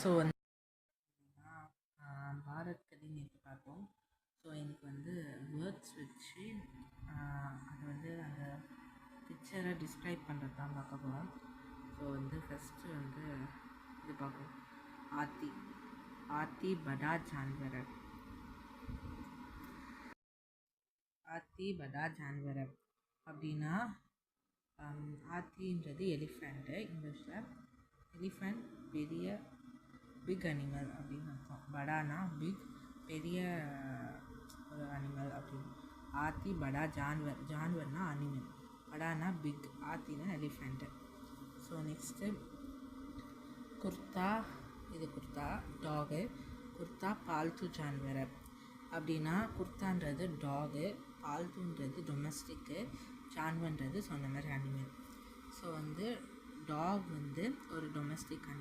So வந்து பாரத் கதை நேற்று பார்த்தோம். ஸோ எனக்கு வந்து வேர்ட்ஸ் வச்சு அது வந்து அந்த பிக்சரை டிஸ்கிரைப் பண்ணுறது தான் பார்க்க போகிறோம். ஸோ வந்து ஃபஸ்ட்டு வந்து இது பார்ப்போம். ஆத்தி ஆத்தி படா ஜான்வர். ஆத்தி படா ஜான்வர் அப்படின்னா ஆத்தின்றது எலிஃபெண்ட்டு, இங்கிலீஷில் எலிஃபெண்ட் பெரிய பிக் அனிமல் அப்படின்னு அர்த்தம். படானா பிக், பெரிய ஒரு அனிமல் அப்படின்னு. ஆத்தி படா ஜான்வர், ஜான்வர்னா அனிமல், படானா பிக், ஆத்தினா எலிஃபெண்ட்டு. ஸோ நெக்ஸ்ட்டு குர்தா, இது குர்தா டாகு. குர்தா பால்த்து ஜான்வர் அப்படின்னா குர்தான்றது டாகு, பால்த்துன்றது டொமஸ்டிக்கு, ஜான்வர்ன்றது சொன்ன மாதிரி அனிமல். ஸோ வந்து டாக் வந்து ஒரு டொமஸ்டிக் அனிமல்.